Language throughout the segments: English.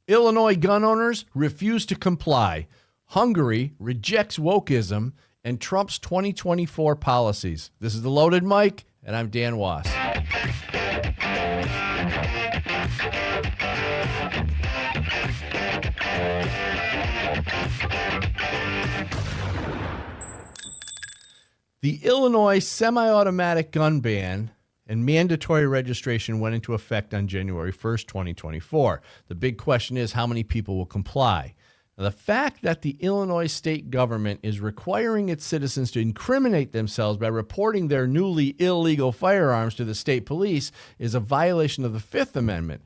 Illinois gun owners refuse to comply. Hungary rejects wokeism and Trump's 2024 policies. This is The Loaded Mic, and I'm Dan Wass. The Illinois semi-automatic gun ban and mandatory registration went into effect on January 1st, 2024. The big question is how many people will comply. Now, the fact that the Illinois state government is requiring its citizens to incriminate themselves by reporting their newly illegal firearms to the state police is a violation of the Fifth Amendment.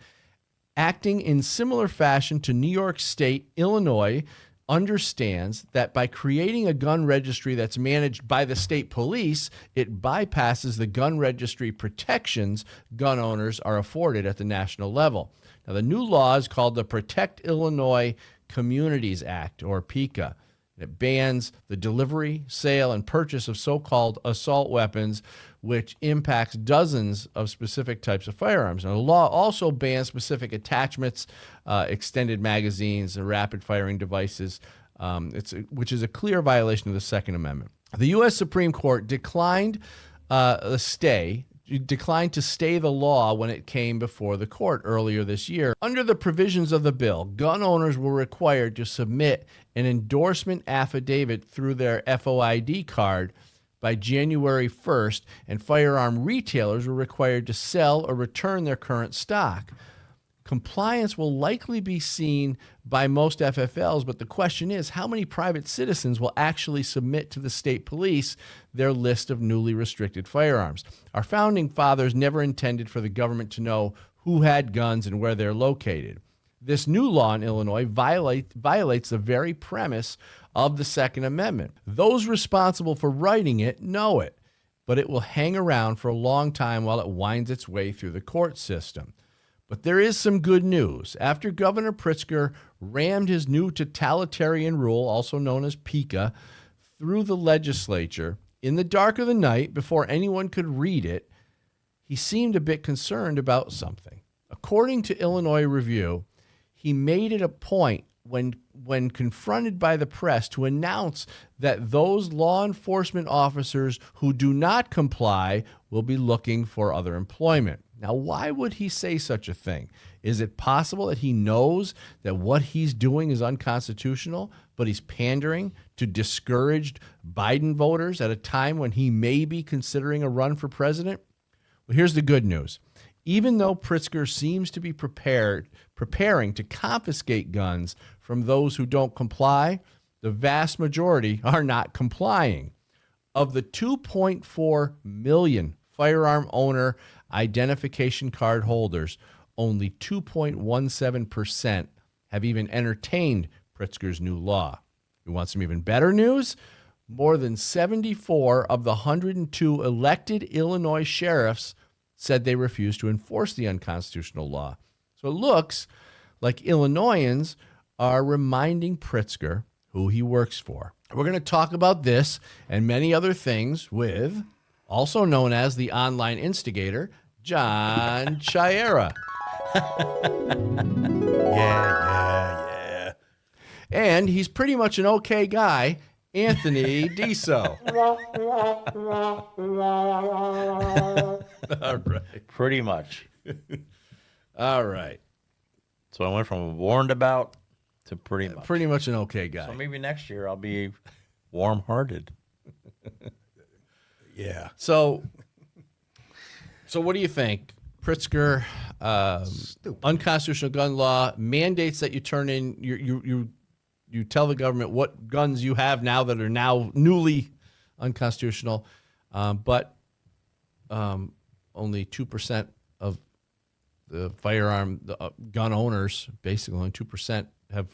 Acting in similar fashion to New York State, Illinois understands that by creating a gun registry that's managed by the state police, it bypasses the gun registry protections gun owners are afforded at the national level. Now, the new law is called the Protect Illinois Communities Act, or PICA. It bans the delivery, sale, and purchase of so-called assault weapons, which impacts dozens of specific types of firearms. Now, the law also bans specific attachments, extended magazines, and rapid-firing devices, which is a clear violation of the Second Amendment. The U.S. Supreme Court declined to stay the law when it came before the court earlier this year. Under the provisions of the bill, gun owners were required to submit an endorsement affidavit through their FOID card by January 1st, and firearm retailers were required to sell or return their current stock. Compliance will likely be seen by most FFLs, but the question is how many private citizens will actually submit to the state police their list of newly restricted firearms. Our founding fathers never intended for the government to know who had guns and where they're located. This new law in Illinois violates the very premise of the Second Amendment. Those responsible for writing it know it, but it will hang around for a long time while it winds its way through the court system. But there is some good news. After Governor Pritzker rammed his new totalitarian rule, also known as PICA, through the legislature, in the dark of the night, before anyone could read it, he seemed a bit concerned about something. According to Illinois Review, he made it a point when confronted by the press to announce that those law enforcement officers who do not comply will be looking for other employment. Now, why would he say such a thing? Is it possible that he knows that what he's doing is unconstitutional, but he's pandering to discouraged Biden voters at a time when he may be considering a run for president? Well, here's the good news. Even though Pritzker seems to be preparing to confiscate guns from those who don't comply, the vast majority are not complying. Of the 2.4 million firearm owner identification card holders, only 2.17% have even entertained Pritzker's new law. You want some even better news? More than 74 of the 102 elected Illinois sheriffs said they refused to enforce the unconstitutional law. So it looks like Illinoisans are reminding Pritzker who he works for. We're going to talk about this and many other things with, also known as the online instigator, John Chiara. Yeah. And he's pretty much an okay guy, Anthony Diso. All right. Pretty much. All right. So I went from warned about to pretty much. Pretty much an okay guy. So maybe next year I'll be warm-hearted. Yeah. So what do you think? Pritzker, unconstitutional gun law, mandates that you turn in, you tell the government what guns you have now that are now newly unconstitutional, but only 2% of the gun owners, basically only 2% have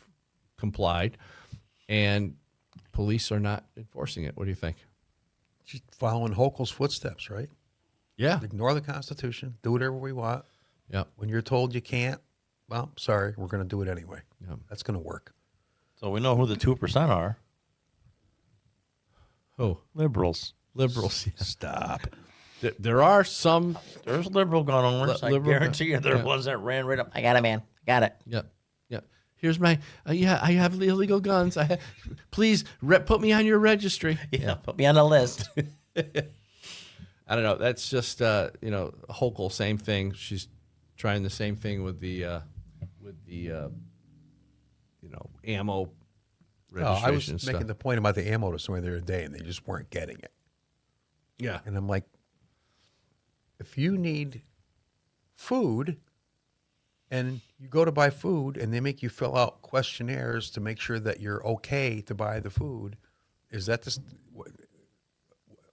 complied, and police are not enforcing it. What do you think? Just following Hochul's footsteps, right? Yeah. Ignore the Constitution. Do whatever we want. Yeah. When you're told you can't, well, sorry, we're going to do it anyway. Yeah. That's going to work. So we know who the 2% are. Who? Liberals. Liberals. Yeah. Stop. There are some. There's liberal gun owners. I guarantee you there are ones that ran right up. I got it, man. Got it. Yep. Yeah. Here's my, yeah, I have illegal guns. Please put me on your registry. Yeah, put me on the list. I don't know. That's just, Hochul, same thing. She's trying the same thing with the ammo registration I was stuff. making the point about the ammo to somebody the other day, and they just weren't getting it. Yeah. And I'm like, if you need food and you go to buy food and they make you fill out questionnaires to make sure that you're okay to buy the food, is that just,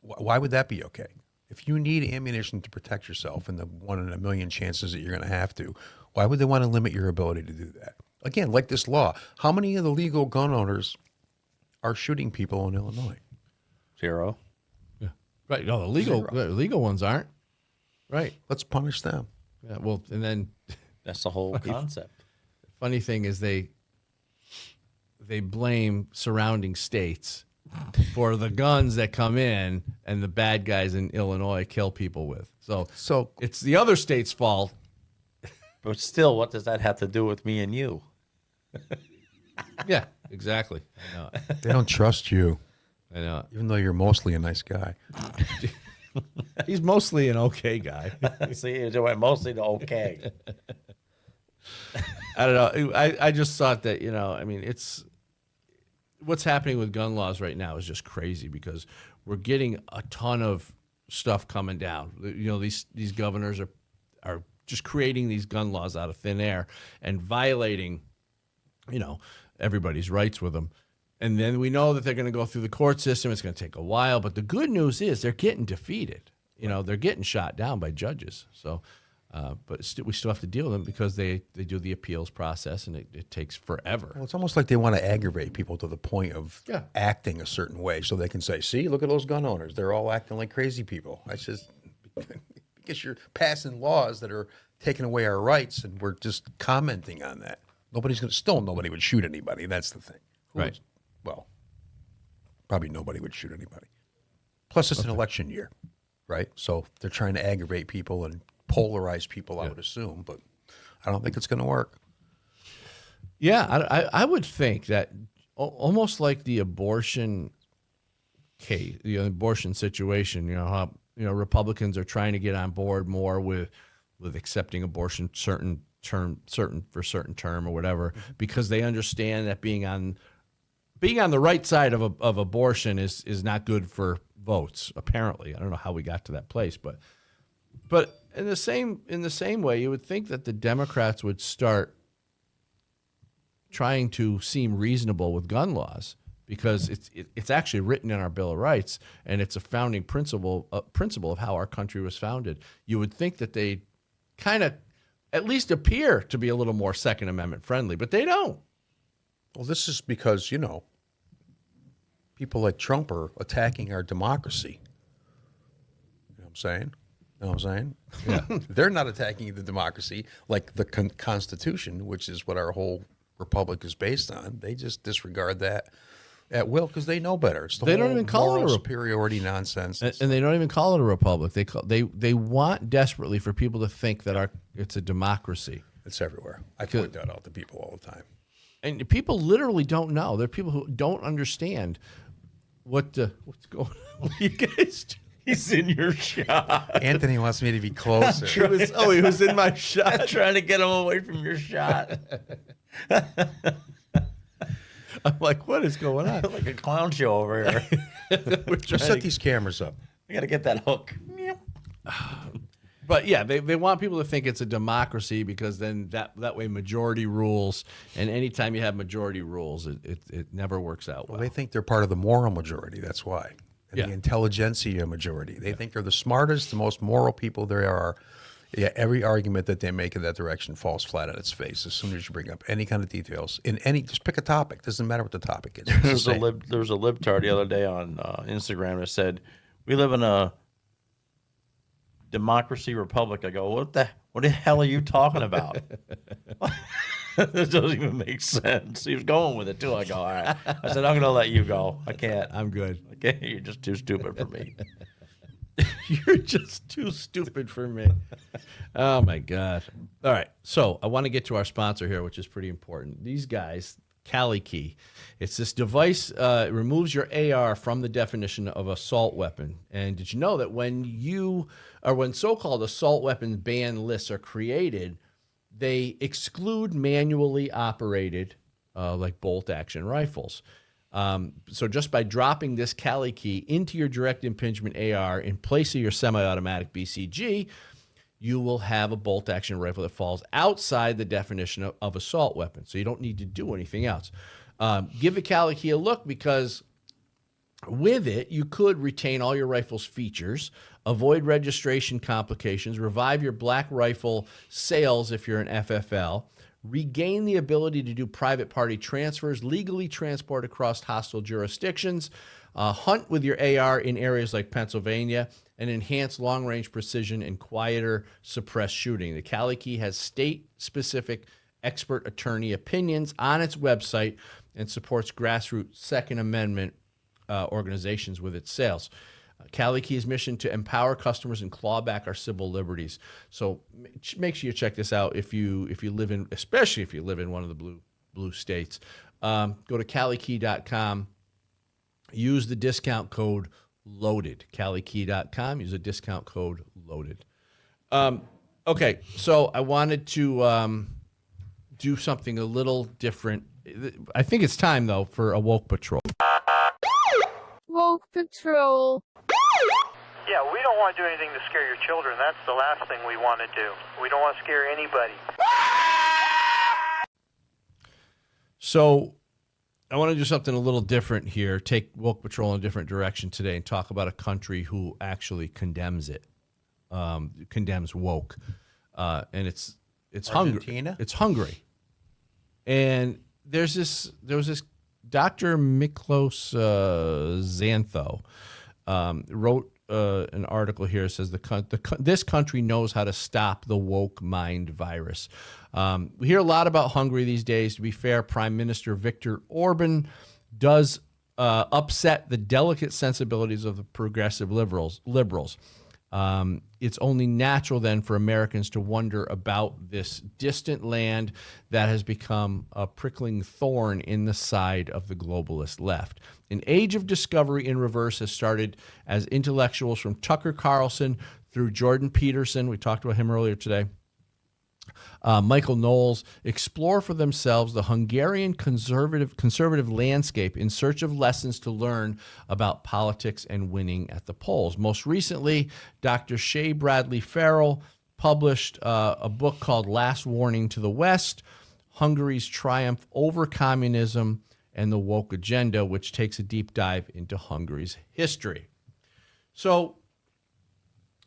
why would that be okay? If you need ammunition to protect yourself and the 1 in a million chances that you're going to have to, why would they want to limit your ability to do that? Again, like this law, how many of the legal gun owners are shooting people in Illinois? 0. Yeah. Right. No, the legal ones aren't. Right. Let's punish them. Yeah. Well, and then That's the whole concept. funny thing is they blame surrounding states for the guns that come in and the bad guys in Illinois kill people with. So it's the other state's fault. But still, what does that have to do with me and you? Yeah, exactly. I know. They don't trust you, I know. even though you're mostly a nice guy. He's mostly an okay guy. See, it went mostly to okay. I don't know. I just thought that, it's what's happening with gun laws right now is just crazy because we're getting a ton of stuff coming down. These governors are just creating these gun laws out of thin air and violating, everybody's rights with them. And then we know that they're going to go through the court system. It's going to take a while. But the good news is they're getting defeated. They're getting shot down by judges. So, but we still have to deal with them because they do the appeals process, and it takes forever. Well, it's almost like they want to aggravate people to the point of acting a certain way so they can say, see, look at those gun owners. They're all acting like crazy people. I just, because you're passing laws that are taking away our rights, and we're just commenting on that. Nobody would shoot anybody. That's the thing. Right. Well, probably nobody would shoot anybody. Plus, it's an election year, right? So they're trying to aggravate people and polarize people, I would assume, but I don't think it's going to work. Yeah, I would think that almost like the abortion case, the abortion situation, how Republicans are trying to get on board more with accepting abortion certain term or whatever, because they understand that being on the right side of abortion is not good for votes. Apparently, I don't know how we got to that place, but in the same way, you would think that the Democrats would start trying to seem reasonable with gun laws, because it's actually written in our Bill of Rights, and it's a founding principle of how our country was founded. You would think that they kind of at least appear to be a little more Second Amendment friendly, but they don't. Well, this is because, people like Trump are attacking our democracy. You know what I'm saying? Yeah. They're not attacking the democracy like the Constitution, which is what our whole republic is based on. They just disregard that at will because they know better. It's They don't even call it a superiority nonsense. And they don't even call it a republic. They want desperately for people to think that it's a democracy. It's everywhere. I point that out to people all the time. And people literally don't know. There are people who don't understand what's going on. What are you guys doing? He's in your shot. Anthony wants me to be closer. He was in my shot. Trying to get him away from your shot. I'm like, what is going on? Like a clown show over here. Just set these cameras up. I got to get that hook. But yeah, they want people to think it's a democracy because then that way majority rules, and anytime you have majority rules, it never works out well. Well, they think they're part of the moral majority. That's why. And the intelligentsia majority. They think they're the smartest, the most moral people there are. Yeah, every argument that they make in that direction falls flat on its face as soon as you bring up any kind of details. Just pick a topic. Doesn't matter what the topic is. There was a libtard the other day on Instagram that said, "We live in a democracy republic." I go, what the hell are you talking about? This doesn't even make sense. He was going with it too. I go, all right. I said, I'm going to let you go. I can't. I'm good. Okay, you're just too stupid for me. You're just too stupid for me. Oh, my God. All right. So I want to get to our sponsor here, which is pretty important. These guys, CaliKey. It's this device. It removes your AR from the definition of assault weapon. And did you know that when so-called assault weapon ban lists are created, they exclude manually operated like bolt action rifles. So just by dropping this CaliKey into your direct impingement AR in place of your semi-automatic BCG, you will have a bolt action rifle that falls outside the definition of assault weapon. So you don't need to do anything else. Give the CaliKey a look, because with it, you could retain all your rifle's features, avoid registration complications, revive your black rifle sales if you're an FFL, regain the ability to do private party transfers, legally transport across hostile jurisdictions, hunt with your AR in areas like Pennsylvania, and enhance long-range precision and quieter suppressed shooting. The CaliKey has state-specific expert attorney opinions on its website and supports grassroots Second Amendment organizations with its sales. CaliKey's mission to empower customers and claw back our civil liberties. So make sure you check this out if you live in, especially if you live in one of the blue states. Go to CaliKey.com. Use the discount code LOADED. CaliKey.com. Use a discount code LOADED. Okay, so I wanted to do something a little different. I think it's time, though, for a woke patrol. Woke patrol. Yeah, we don't want to do anything to scare your children. That's the last thing we want to do. We don't want to scare anybody. So I want to do something a little different here, take woke patrol in a different direction today, and talk about a country who actually condemns it, condemns woke. And it's Argentina? Hungary. It's Hungary. And there was this Dr. Miklos Xantho wrote an article here that says this country knows how to stop the woke mind virus. We hear a lot about Hungary these days. To be fair, Prime Minister Viktor Orban does upset the delicate sensibilities of the progressive liberals. It's only natural then for Americans to wonder about this distant land that has become a prickling thorn in the side of the globalist left. An age of discovery in reverse has started as intellectuals from Tucker Carlson through Jordan Peterson, we talked about him earlier today, Michael Knowles, explore for themselves the Hungarian conservative landscape in search of lessons to learn about politics and winning at the polls. Most recently, Dr. Shea Bradley Farrell published a book called Last Warning to the West, Hungary's Triumph Over Communism and the Woke Agenda, which takes a deep dive into Hungary's history. So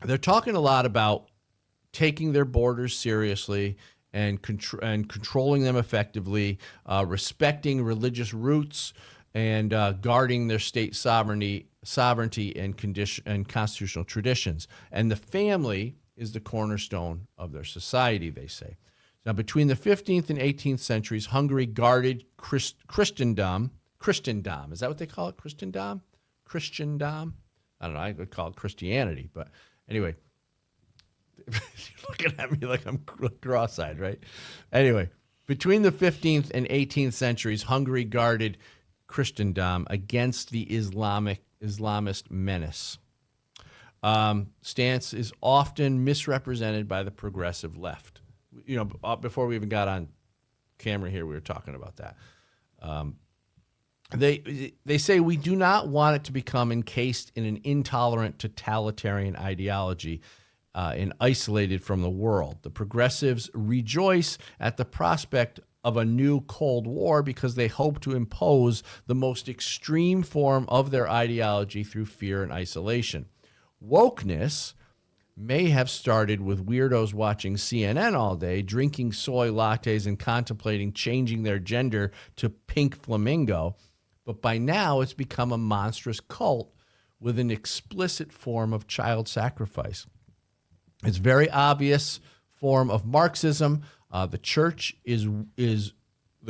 they're talking a lot about taking their borders seriously and controlling them effectively, respecting religious roots, and guarding their state sovereignty and constitutional traditions. And the family is the cornerstone of their society, they say. Now, between the 15th and 18th centuries, Hungary guarded Christendom. Is that what they call it? Christendom? I don't know. I would call it Christianity. But anyway, you're looking at me like I'm cross-eyed, right? Anyway, between the 15th and 18th centuries, Hungary guarded Christendom against the Islamist menace. Stance is often misrepresented by the progressive left. You know, before we even got on camera here, we were talking about that. They say we do not want it to become encased in an intolerant totalitarian ideology and isolated from the world. The progressives rejoice at the prospect of a new Cold War because they hope to impose the most extreme form of their ideology through fear and isolation. Wokeness may have started with weirdos watching CNN all day, drinking soy lattes and contemplating changing their gender to pink flamingo, but by now it's become a monstrous cult with an explicit form of child sacrifice. It's a very obvious form of Marxism. The church the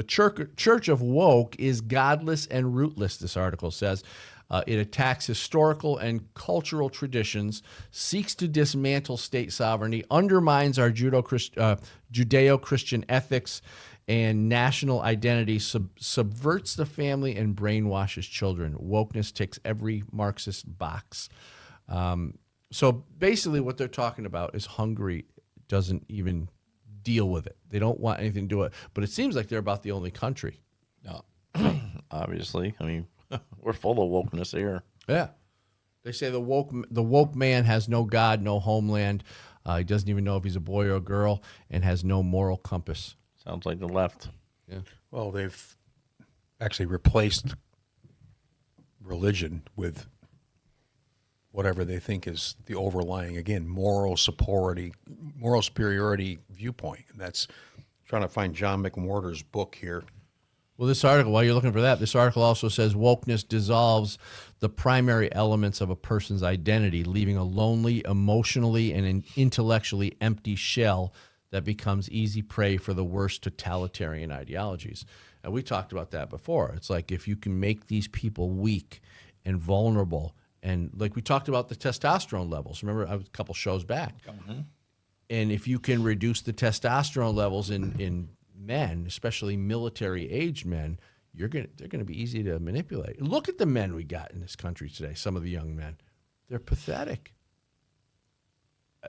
church of woke is godless and rootless, this article says. It attacks historical and cultural traditions, seeks to dismantle state sovereignty, undermines our Judeo-Christian ethics and national identity, subverts the family, and brainwashes children. Wokeness ticks every Marxist box. So basically what they're talking about is Hungary doesn't even deal with it. They don't want anything to do with it. But it seems like they're about the only country. No. Obviously. I mean, we're full of wokeness here. Yeah. They say the woke man has no God, no homeland. He doesn't even know if he's a boy or a girl, and has no moral compass. Sounds like the left. Yeah. Well, they've actually replaced religion with whatever they think is the overlying, again, moral superiority viewpoint. And that's trying to find John McWhorter's book here. Well, this article, while you're looking for that, this article also says wokeness dissolves the primary elements of a person's identity, leaving a lonely, emotionally, and intellectually empty shell that becomes easy prey for the worst totalitarian ideologies. And we talked about that before. It's like if you can make these people weak and vulnerable, and like we talked about the testosterone levels. Remember, a couple shows back. Mm-hmm. And if you can reduce the testosterone levels in men, especially military-aged men, they're going to be easy to manipulate. Look at the men we got in this country today. Some of the young men, they're pathetic.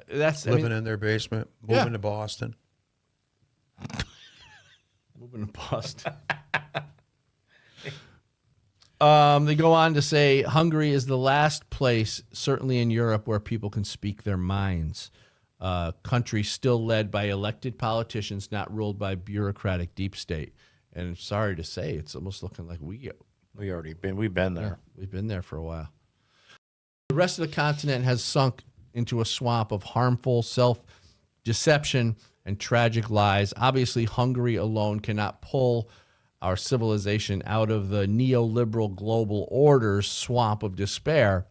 That's living in their basement, moving to Boston. Moving to Boston. They go on to say Hungary is the last place, certainly in Europe, where people can speak their minds. Country still led by elected politicians, not ruled by bureaucratic deep state. And sorry to say, it's almost looking like we've been there. Yeah, we've been there for a while. The rest of the continent has sunk into a swamp of harmful self-deception and tragic lies. Obviously, Hungary alone cannot pull our civilization out of the neoliberal global order's swamp of despair.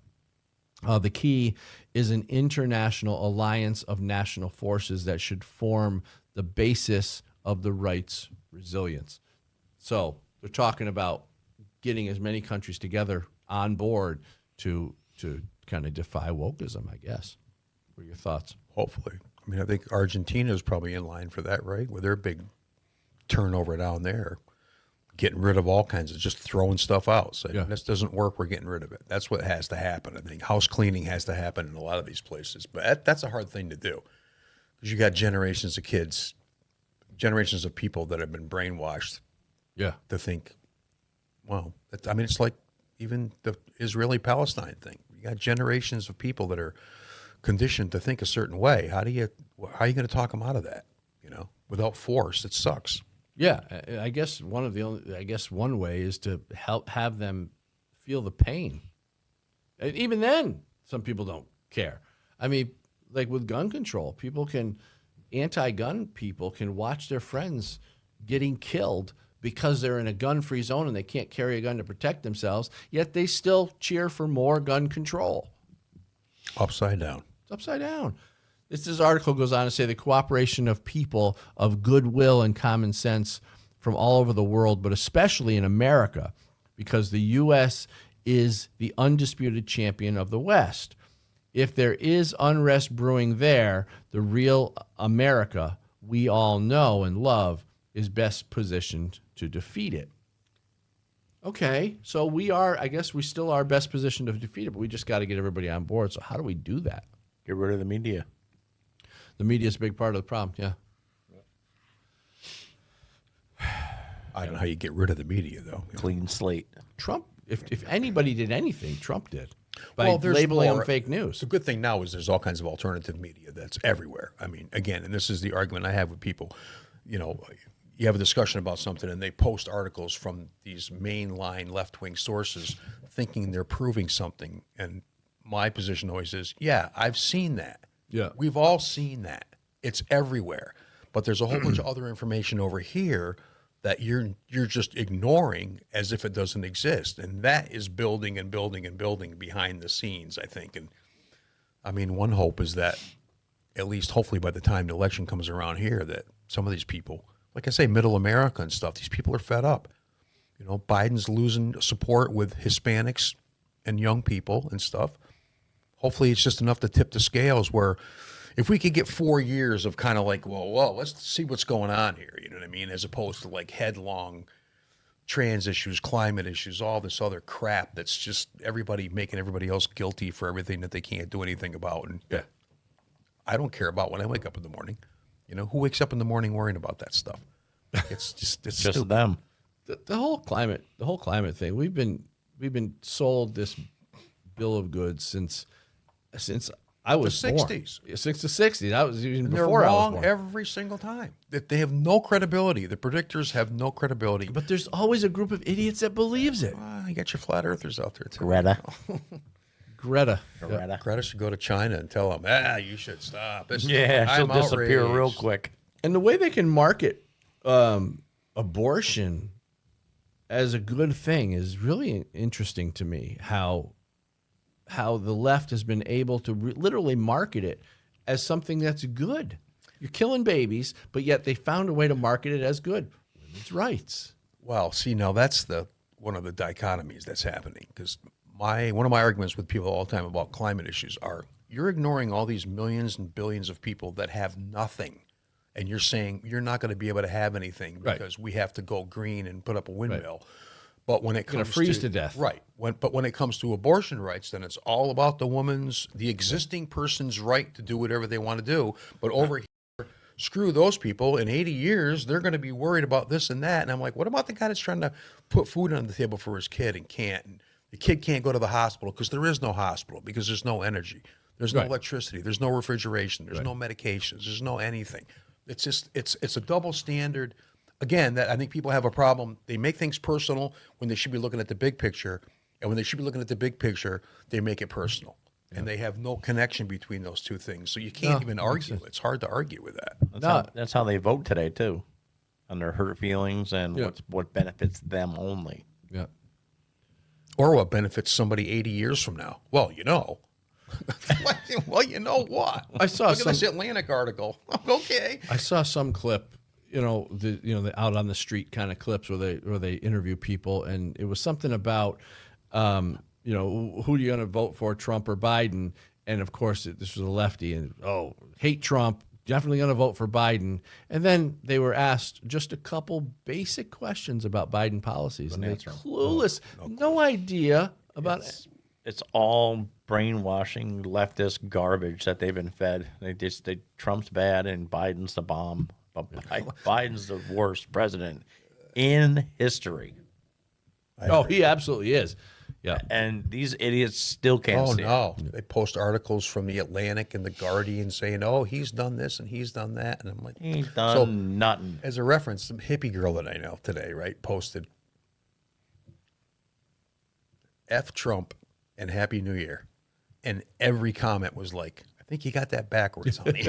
The key is an international alliance of national forces that should form the basis of the right's resilience. So they're talking about getting as many countries together on board to kind of defy wokeism, I guess. What are your thoughts? Hopefully. I mean, I think Argentina is probably in line for that, right? With their big turnover down there, getting rid of all kinds of just throwing stuff out. So this doesn't work, we're getting rid of it. That's what has to happen. I think house cleaning has to happen in a lot of these places. But that's a hard thing to do because you got generations of kids, generations of people that have been brainwashed to think, well, I mean, it's like even the Israeli-Palestine thing. You got generations of people that are conditioned to think a certain way. How are you going to talk them out of that? You know, without force, it sucks. Yeah, I guess one way is to have them feel the pain. And even then, some people don't care. I mean, like with gun control, anti-gun people can watch their friends getting killed because they're in a gun-free zone and they can't carry a gun to protect themselves, yet they still cheer for more gun control. Upside down. It's upside down. This article goes on to say the cooperation of people of goodwill and common sense from all over the world, but especially in America, because the U.S. is the undisputed champion of the West. If there is unrest brewing there, the real America we all know and love is best positioned to defeat it. Okay, so I guess we still are best positioned to defeat it, but we just got to get everybody on board. So how do we do that? Get rid of the media. The media is a big part of the problem, yeah. I don't know how you get rid of the media, though. Clean slate. Trump, if anybody did anything, Trump did. By labeling them fake news. The good thing now is there's all kinds of alternative media that's everywhere. I mean, again, and this is the argument I have with people, you know, you have a discussion about something and they post articles from these mainline left-wing sources thinking they're proving something. And my position always is, yeah, I've seen that. Yeah. We've all seen that. It's everywhere. But there's a whole bunch of other information over here that you're just ignoring as if it doesn't exist. And that is building and building and building behind the scenes, I think. And I mean, one hope is that at least hopefully by the time the election comes around here, that some of these people, like I say, middle America and stuff, these people are fed up. You know, Biden's losing support with Hispanics and young people and stuff. Hopefully it's just enough to tip the scales where if we could get 4 years of kind of like, whoa, let's see what's going on here, you know what I mean? As opposed to like headlong trans issues, climate issues, all this other crap that's just everybody making everybody else guilty for everything that they can't do anything about. And yeah, I don't care about when I wake up in the morning. You know, who wakes up in the morning worrying about that stuff? It's just stupid. them. The whole climate thing. We've been sold this bill of goods since I was the born. 60s. Since the 60s. That was even And before they're I was wrong born. every single time. That they have no credibility. The predictors have no credibility. But there's always a group of idiots that believes it. You got your flat earthers out there too. Greta. Greta should go to China and tell them, you should stop. Yeah, she'll I'm disappear outraged. real quick. And the way they can market abortion as a good thing is really interesting to me. How the left has been able to literally market it as something that's good. You're killing babies, but yet they found a way to market it as good. Women's rights. Well, see, now that's one of the dichotomies that's happening. Because one of my arguments with people all the time about climate issues are you're ignoring all these millions and billions of people that have nothing. And you're saying you're not going to be able to have anything because we have to go green and put up a windmill. Right. But when it comes freeze to death. Right. But when it comes to abortion rights, then it's all about the existing person's right to do whatever they want to do. But over here, screw those people. In 80 years, they're going to be worried about this and that. And I'm like, what about the guy that's trying to put food on the table for his kid and can't? And the kid can't go to the hospital because there is no hospital, because there's no energy. There's no electricity. There's no refrigeration. There's no medications. There's no anything. It's just, it's a double standard. Again, that I think people have a problem. They make things personal when they should be looking at the big picture. And when they should be looking at the big picture, they make it personal. Yeah. And they have no connection between those two things. So you can't even argue. It's hard to argue with that. That's how they vote today, too, on their hurt feelings and what benefits them only. Yeah. Or what benefits somebody 80 years from now. Well, you know. Well, you know what? I saw Look at this Atlantic article. Okay. I saw some clip, the out on the street kind of clips where they interview people, and it was something about, who are you going to vote for, Trump or Biden? And of course, this was a lefty, and hate Trump, definitely going to vote for Biden. And then they were asked just a couple basic questions about Biden policies, and they're clueless, no idea about it. It's all brainwashing leftist garbage that they've been fed. Trump's bad and Biden's the bomb. But Biden's the worst president in history. He absolutely is. Yeah. And these idiots still can't see it. They post articles from the Atlantic and the Guardian saying, he's done this and he's done that. And I'm like, he's done nothing. As a reference, some hippie girl that I know today, posted F Trump and Happy New Year. And every comment was like, I think you got that backwards, honey.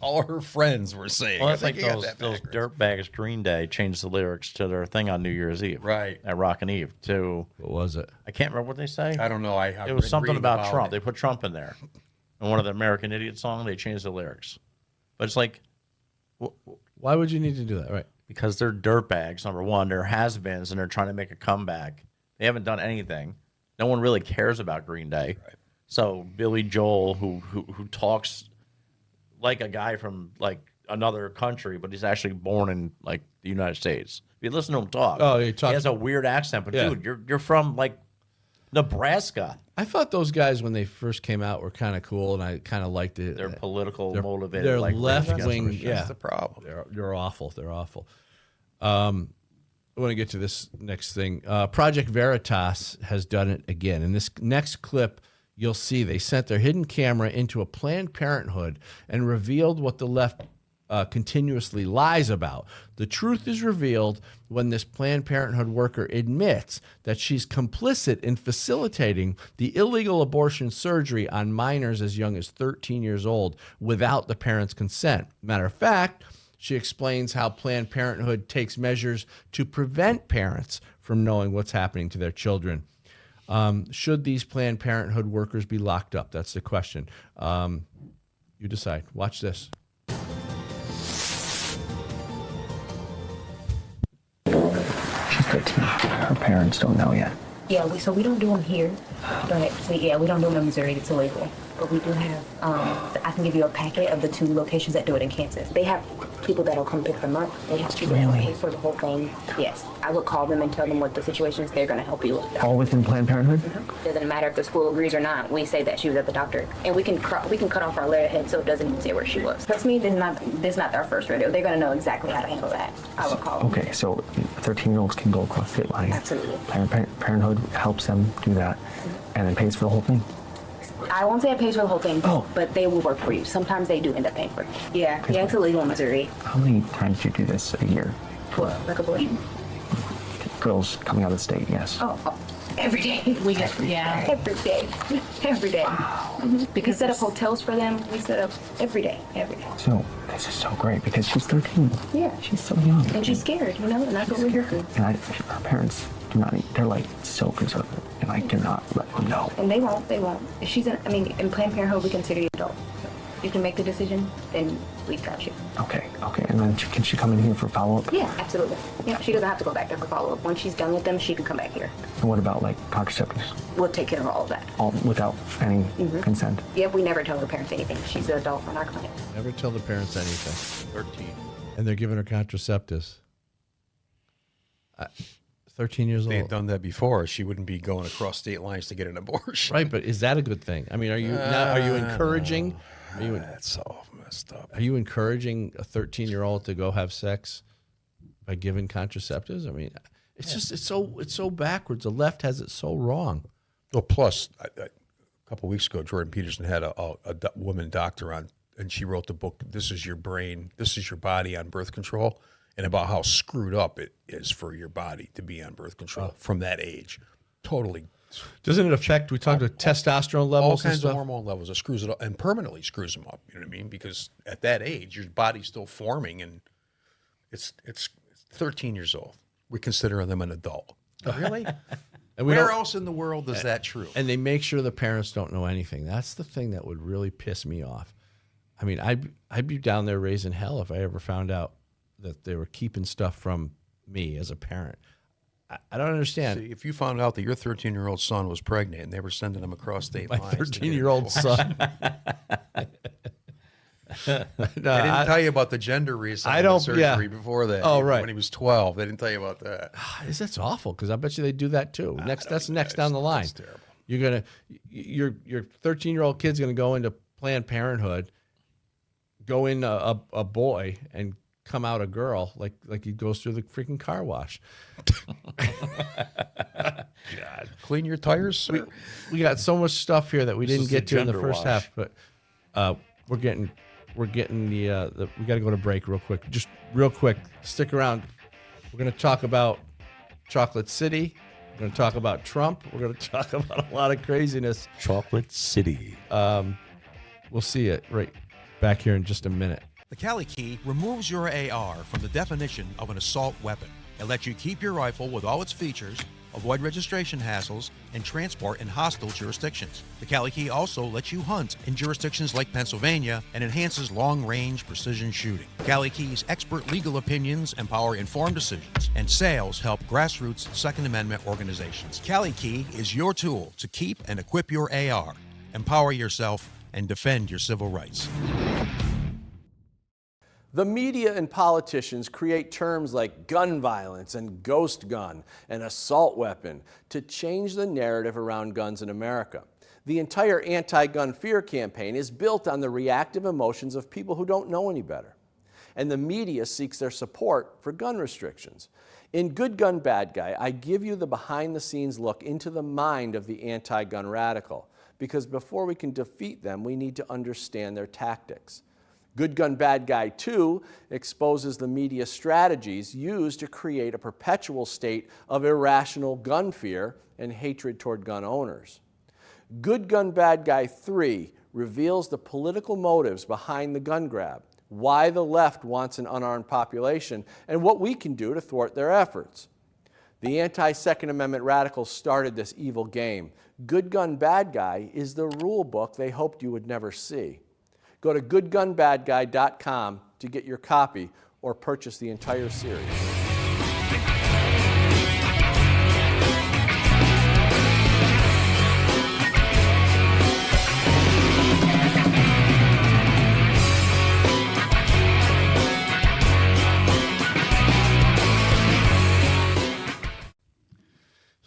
All her friends were saying, well, that's I think like you got that those backwards. dirtbags Green Day changed the lyrics to their thing on New Year's Eve. Right. At Rockin' Eve, to... What was it? I can't remember what they say. I don't know. It was something about Trump. They put Trump in there. In one of the American Idiot songs, they changed the lyrics. But it's like... Why would you need to do that? Right. Because they're dirtbags, number one. They're has-beens, and they're trying to make a comeback. They haven't done anything. No one really cares about Green Day. Right. So Billy Joel, who talks like a guy from like another country, but he's actually born in like the United States. If you listen to him talk, he has a weird accent. But dude, you're from like Nebraska. I thought those guys when they first came out were kind of cool, and I kind of liked it. They're political motivated. They're like left wing. Yeah, that's the problem. They're awful. They're awful. I want to get to this next thing. Project Veritas has done it again. In this next clip, you'll see they sent their hidden camera into a Planned Parenthood and revealed what the left continuously lies about. The truth is revealed when this Planned Parenthood worker admits that she's complicit in facilitating the illegal abortion surgery on minors as young as 13 years old without the parents' consent. Matter of fact, she explains how Planned Parenthood takes measures to prevent parents from knowing what's happening to their children. Should these Planned Parenthood workers be locked up? That's the question. You decide. Watch this. She's 13. Her parents don't know yet. Yeah, we don't do them here, but we don't do them in Missouri. It's illegal. But we do have, I can give you a packet of the 2 locations that do it in Kansas. They have people that'll come pick them up. They have people that'll pay for the whole thing. Yes, I would call them and tell them what the situation is. They're going to help you with that. All within Planned Parenthood? Doesn't matter if the school agrees or not. We say that she was at the doctor, and we can cut off our letterhead so it doesn't even say where she was. Trust me, this is not our first rodeo. They're going to know exactly how to handle that. I would call them. Okay, so 13-year-olds can go across state lines. Absolutely. Planned Parenthood helps them do that and then pays for the whole thing. I won't say it pays for the whole thing, but they will work for you. Sometimes they do end up paying for it. Yeah, it's illegal in Missouri. How many times do you do this a year? What, like abortion? Girls coming out of the state, yes. Oh, every day. We get, yeah. Every day. Every day. We set up hotels for them. We set up every day. So, this is so great because she's 13. Yeah. She's so young. And she's scared, and that's what we're here for. And her parents do not, they're like so conservative, and I cannot let them know. And they won't. If she's in Planned Parenthood, we consider you adult. So if you can make the decision, then we got you. Okay. And then can she come in here for follow-up? Yeah, absolutely. Yeah, she doesn't have to go back there for follow-up. Once she's done with them, she can come back here. And what about like contraceptives? We'll take care of all of that. All without any consent? Yeah, we never tell her parents anything. She's an adult on our clinics. Never tell the parents anything. 13. And they're giving her contraceptives. 13 years If they had old. done that before, she wouldn't be going across state lines to get an abortion. Right, but is that a good thing? I mean, are you encouraging? That's all messed up. Are you encouraging a 13-year-old to go have sex by giving contraceptives? I mean, it's so backwards. The left has it so wrong. Well, plus, a couple of weeks ago, Jordan Peterson had a woman doctor on, and she wrote the book, This Is Your Brain, This Is Your Body on Birth Control, and about how screwed up it is for your body to be on birth control from that age. Totally. Doesn't it affect, we talked about testosterone levels All and kinds stuff? of hormone levels. It screws it up and permanently screws them up. You know what I mean? Because at that age, your body's still forming, and it's 13 years old. We consider them an adult. Really? And Where else in the world is that true? And they make sure the parents don't know anything. That's the thing that would really piss me off. I mean, I'd be down there raising hell if I ever found out that they were keeping stuff from me as a parent. I don't understand. See, if you found out that your 13-year-old son was pregnant and they were sending him across state My lines. 13-year-old son. They didn't tell you about the gender reassignment surgery before that. Oh, right. When he was 12. They didn't tell you about that. That's awful, because I bet you they do that too. That's next down the line. That's terrible. Your 13-year-old kid's gonna go into Planned Parenthood, go in a boy and come out a girl, like he goes through the freaking car wash. God. Clean your tires, sir. We got so much stuff here that we didn't is get the to in the gender first wash. half, but we're getting we got to go to break real quick. Just real quick, stick around. We're going to talk about Chocolate City. We're going to talk about Trump. We're going to talk about a lot of craziness. Chocolate City. We'll see it right back here in just a minute. The Cali Key removes your AR from the definition of an assault weapon. It lets you keep your rifle with all its features, avoid registration hassles, and transport in hostile jurisdictions. The Cali Key also lets you hunt in jurisdictions like Pennsylvania and enhances long-range precision shooting. Cali Key's expert legal opinions empower informed decisions, and sales help grassroots Second Amendment organizations. Cali Key is your tool to keep and equip your AR, empower yourself, and defend your civil rights. The media and politicians create terms like gun violence and ghost gun and assault weapon to change the narrative around guns in America. The entire anti-gun fear campaign is built on the reactive emotions of people who don't know any better. And the media seeks their support for gun restrictions. In Good Gun, Bad Guy, I give you the behind-the-scenes look into the mind of the anti-gun radical, because before we can defeat them, we need to understand their tactics. Good Gun, Bad Guy 2 exposes the media strategies used to create a perpetual state of irrational gun fear and hatred toward gun owners. Good Gun, Bad Guy 3 reveals the political motives behind the gun grab, why the left wants an unarmed population, and what we can do to thwart their efforts. The anti-Second Amendment radicals started this evil game. Good Gun, Bad Guy is the rule book they hoped you would never see. Go to goodgunbadguy.com to get your copy or purchase the entire series.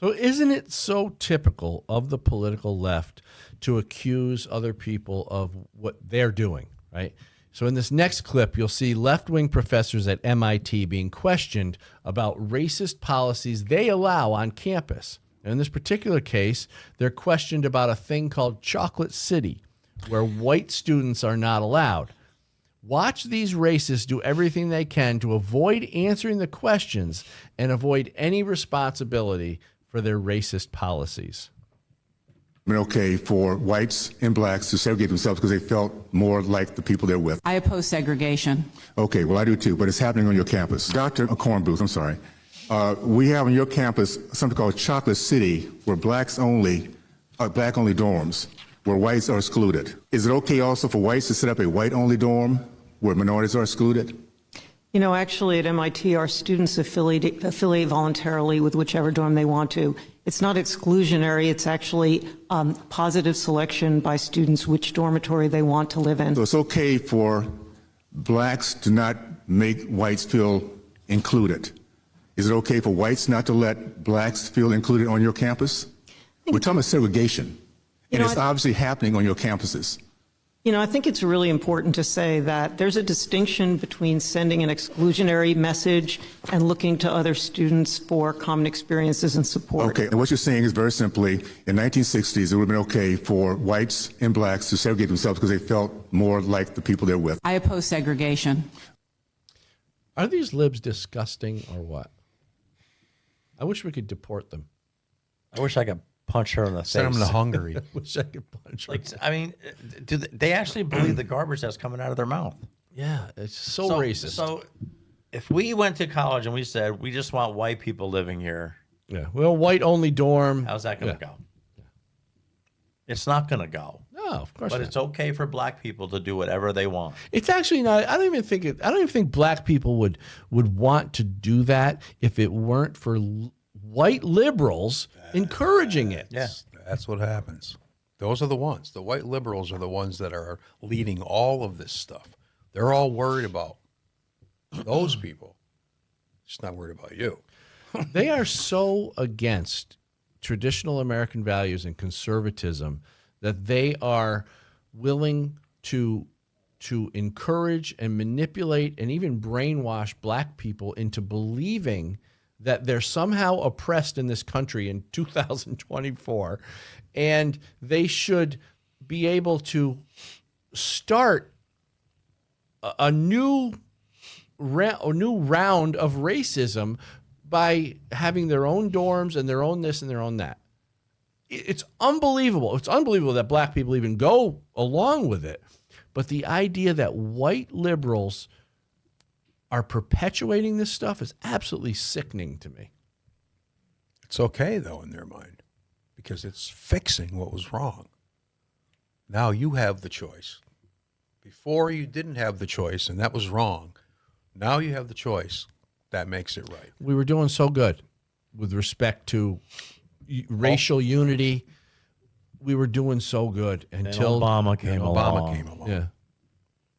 So isn't it so typical of the political left to accuse other people of what they're doing, right? So in this next clip, you'll see left-wing professors at MIT being questioned about racist policies they allow on campus. And in this particular case, they're questioned about a thing called Chocolate City, where white students are not allowed. Watch these racists do everything they can to avoid answering the questions and avoid any responsibility for their racist policies. Okay for whites and blacks to segregate themselves because they felt more like the people they're with. I oppose segregation. Okay, well, I do too, but it's happening on your campus. Dr. Cornbooth, I'm sorry. We have on your campus something called Chocolate City, where black only dorms, where whites are excluded. Is it okay also for whites to set up a white-only dorm where minorities are excluded? You know, actually at MIT, our students affiliate voluntarily with whichever dorm they want to. It's not exclusionary, it's actually positive selection by students which dormitory they want to live in. So it's okay for blacks to not make whites feel included. Is it okay for whites not to let blacks feel included on your campus? We're talking about segregation, and it's obviously happening on your campuses. You know, I think it's really important to say that there's a distinction between sending an exclusionary message and looking to other students for common experiences and support. Okay, and what you're saying is very simply, in 1960s, it would have been okay for whites and blacks to segregate themselves because they felt more like the people they're with. I oppose segregation. Are these libs disgusting or what? I wish we could deport them. I wish I could punch her in the face. Send them to Hungary. I wish I could punch her. Like, I mean, do they actually believe the garbage that's coming out of their mouth? Yeah, it's so racist. So if we went to college and we said, we just want white people living here. Yeah, well, white-only dorm. How's that going to go? It's not going to go. No, of course But not. it's okay for black people to do whatever they want. It's actually not. I don't even think black people would want to do that if it weren't for white liberals encouraging it. Yeah. That's what happens. Those are the ones. The white liberals are the ones that are leading all of this stuff. They're all worried about those people. Just not worried about you. They are so against traditional American values and conservatism that they are willing to encourage and manipulate and even brainwash black people into believing that they're somehow oppressed in this country in 2024, and they should be able to start a new round of racism by having their own dorms and their own this and their own that. It's unbelievable. It's unbelievable that black people even go along with it. But the idea that white liberals are perpetuating this stuff is absolutely sickening to me. It's okay, though, in their mind, because it's fixing what was wrong. Now you have the choice. Before you didn't have the choice, and that was wrong. Now you have the choice. That makes it right. We were doing so good with respect to racial unity. We were doing so good until Obama came along. Yeah.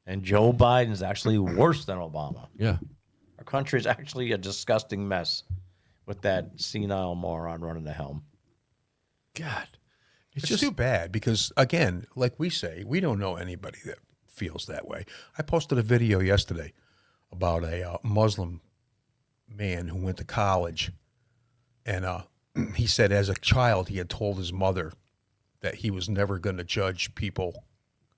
And Joe Biden's actually worse than Obama. Yeah. Our country is actually a disgusting mess with that senile moron running the helm. God. It's just too bad because, again, like we say, we don't know anybody that feels that way. I posted a video yesterday about a Muslim man who went to college, and he said as a child he had told his mother that he was never going to judge people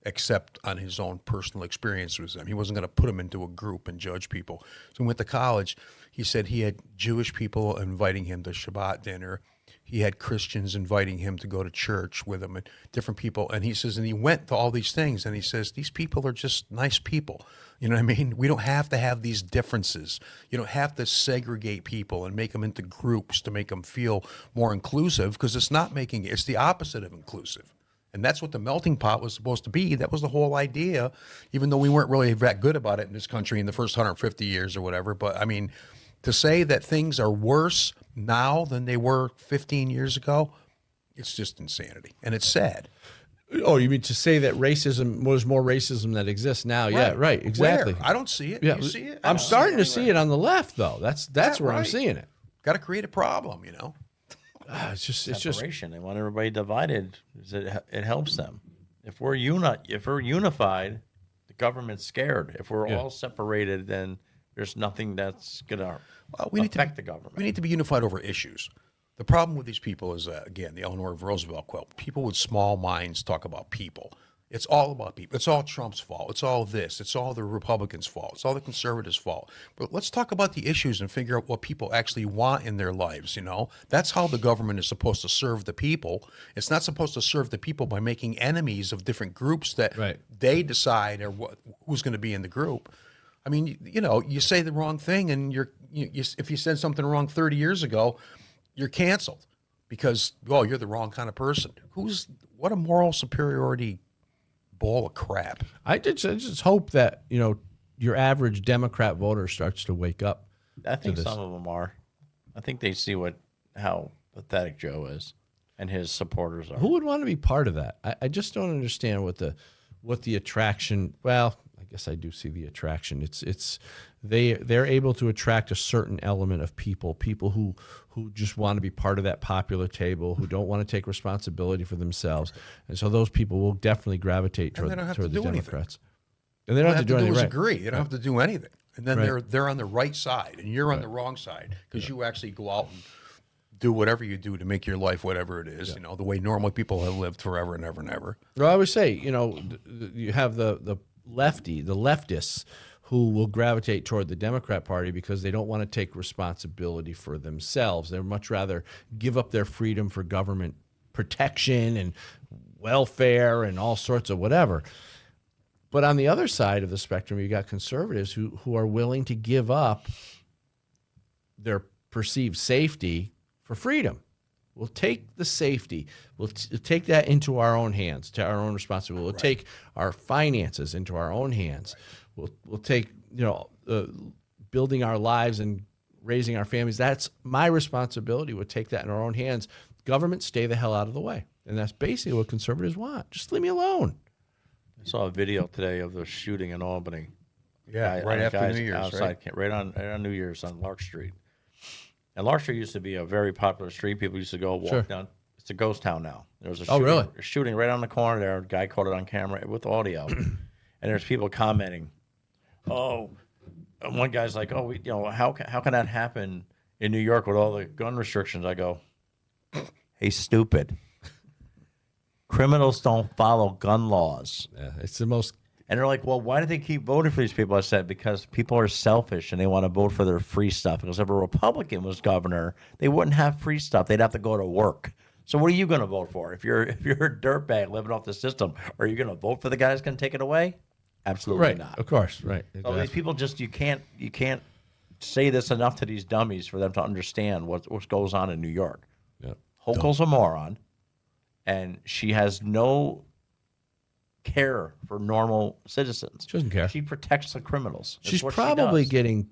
except on his own personal experience with them. He wasn't going to put them into a group and judge people. So he went to college. He said he had Jewish people inviting him to Shabbat dinner. He had Christians inviting him to go to church with him and different people. And he says, and he went to all these things, and he says, these people are just nice people. You know what I mean? We don't have to have these differences. You don't have to segregate people and make them into groups to make them feel more inclusive, because it's not making it. It's the opposite of inclusive. And that's what the melting pot was supposed to be. That was the whole idea, even though we weren't really that good about it in this country in the first 150 years or whatever. But, I mean, to say that things are worse now than they were 15 years ago, it's just insanity. And it's sad. Oh, you mean to say that racism was more racism that exists now? Right. Yeah, right, exactly. Where? I don't see it. Yeah. You see it? I'm starting to see it on the left, though. That's where I'm seeing it. Got to create a problem, you know. It's just separation. They want everybody divided. It helps them. If we're unified, the government's scared. If we're all separated, then there's nothing that's gonna affect the government. We need to be unified over issues. The problem with these people is, again, the Eleanor Roosevelt quote: "People with small minds talk about people." It's all about people. It's all Trump's fault. It's all this. It's all the Republicans' fault. It's all the conservatives' fault. But let's talk about the issues and figure out what people actually want in their lives, you know? That's how the government is supposed to serve the people. It's not supposed to serve the people by making enemies of different groups that they decide or who's going to be in the group. I mean, you know, you say the wrong thing and if you said something wrong 30 years ago, you're canceled because, oh, you're the wrong kind of person. What a moral superiority ball of crap. I just hope that, you know, your average Democrat voter starts to wake up. I think some of them are. I think they see how pathetic Joe is and his supporters are. Who would want to be part of that? I just don't understand what the attraction. Well, I guess I do see the attraction. They're able to attract a certain element of people who just want to be part of that popular table, who don't want to take responsibility for themselves, and so those people will definitely gravitate toward the Democrats. And they don't have to do anything. Right. Agree. They don't have to do anything, and then they're on the right side, and you're on the wrong side because you actually go out and do whatever you do to make your life whatever it is. You know, the way normal people have lived forever and ever and ever. Well, I would say, you know, you have the leftists who will gravitate toward the Democrat Party because they don't want to take responsibility for themselves. They'd much rather give up their freedom for government protection and welfare and all sorts of whatever. But on the other side of the spectrum, you got conservatives who are willing to give up their perceived safety for freedom. We'll take the safety. We'll take that into our own hands, to our own responsibility. We'll take our finances into our own hands. We'll take, you know, building our lives and raising our families. That's my responsibility. We'll take that in our own hands. Government, stay the hell out of the way. And that's basically what conservatives want. Just leave me alone. I saw a video today of the shooting in Albany. Yeah, right after New Year's, outside, right on New Year's on Lark Street. And Lark Street used to be a very popular street. People used to go walk down. It's a ghost town now. There was a shooting right on the corner there. A guy caught it on camera with audio. And there's people commenting, oh, and one guy's like, oh, you know, how can that happen in New York with all the gun restrictions? I go, hey, stupid. Criminals don't follow gun laws. Yeah, it's the most. And they're like, well, why do they keep voting for these people? I said, because people are selfish and they want to vote for their free stuff. Because if a Republican was governor, they wouldn't have free stuff. They'd have to go to work. So what are you going to vote for? If you're a dirtbag living off the system, are you going to vote for the guy that's going to take it away? Absolutely not. Of course, right. So these people just you can't say this enough to these dummies for them to understand what goes on in New York. Yep. Hochul's a moron, and she has no care for normal citizens. She doesn't care. She protects the criminals. That's She's what probably she does. getting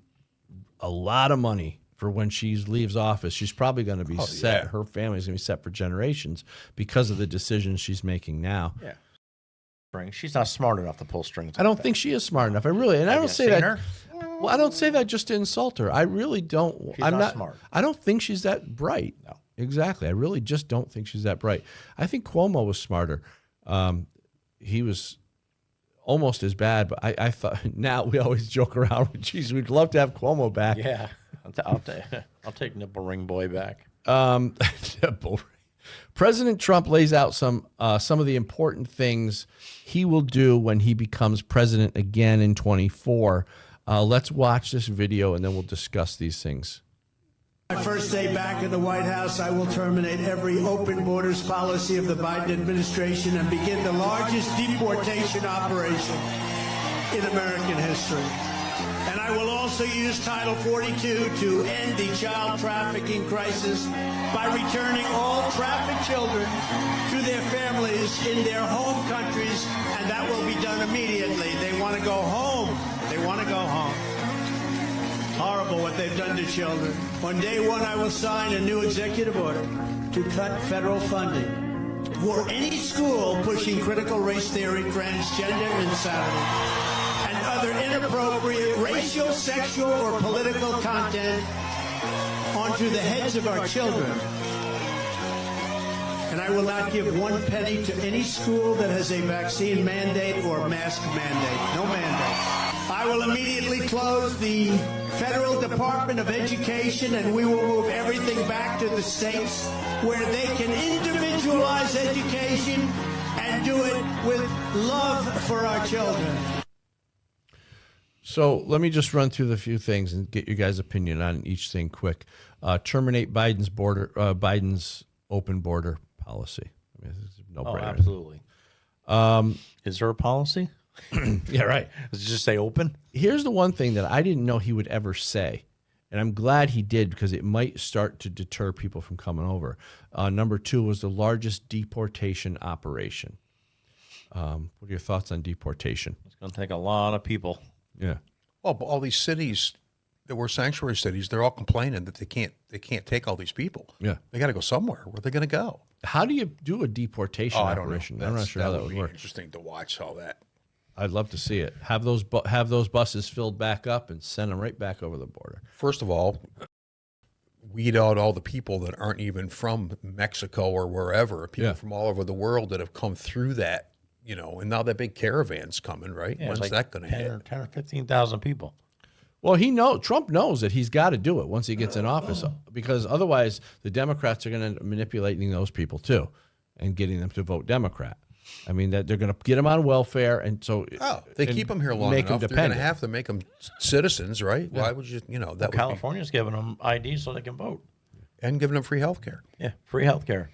a lot of money for when she leaves office. She's probably going to be set. Her family's going to be set for generations because of the decisions she's making now. Yeah. She's not smart enough to pull strings. I don't think she is smart enough. I don't say that. Her? Well, I don't say that just to insult her. I really don't. She's not smart. I don't think she's that bright. No. Exactly. I really just don't think she's that bright. I think Cuomo was smarter. He was almost as bad, but I thought now we always joke around. Geez, we'd love to have Cuomo back. Yeah, I'll take Nipple Ring Boy back. President Trump lays out some of the important things he will do when he becomes president again in 2024. Let's watch this video and then we'll discuss these things. My first day back in the White House, I will terminate every open borders policy of the Biden administration and begin the largest deportation operation in American history. And I will also use Title 42 to end the child trafficking crisis by returning all trafficked children to their families in their home countries, and that will be done immediately. They want to go home. They want to go home. Horrible what they've done to children. On day one, I will sign a new executive order to cut federal funding for any school pushing critical race theory, transgender insanity, and other inappropriate racial, sexual, or political content onto the heads of our children. and I will not give 1 penny to any school that has a vaccine mandate or mask mandate. No mandate. I will immediately close the Federal Department of Education, and we will move everything back to the states where they can individualize education and do it with love for our children. So let me just run through the few things and get your guys' opinion on each thing quick. Terminate Biden's open border policy. I mean, this is no brainer. Absolutely. Is there a policy? Yeah, right. Does it just say open? Here's the one thing that I didn't know he would ever say, and I'm glad he did because it might start to deter people from coming over. Number 2 was the largest deportation operation. What are your thoughts on deportation? It's going to take a lot of people. Yeah. Well, but all these cities that were sanctuary cities, they're all complaining that they can't take all these people. Yeah. They got to go somewhere. Where are they going to go? How do you do a deportation I don't know. operation? I'm not sure how that would work. Interesting to watch all that. I'd love to see it. Have those buses filled back up and send them right back over the border. First of all, weed out all the people that aren't even from Mexico or wherever, people from all over the world that have come through that, and now that big caravan's coming, right? Yeah, When's that going to hit? 10 or 15,000 people. Well, Trump knows that he's got to do it once he gets in office, because otherwise the Democrats are going to end up manipulating those people too and getting them to vote Democrat. I mean, that they're going to get them on welfare, and so they keep them here long enough. They're going to have to make them citizens, right? Yeah. Why would you? That California's giving them ID so they can vote and giving them free health care. Yeah, free health care.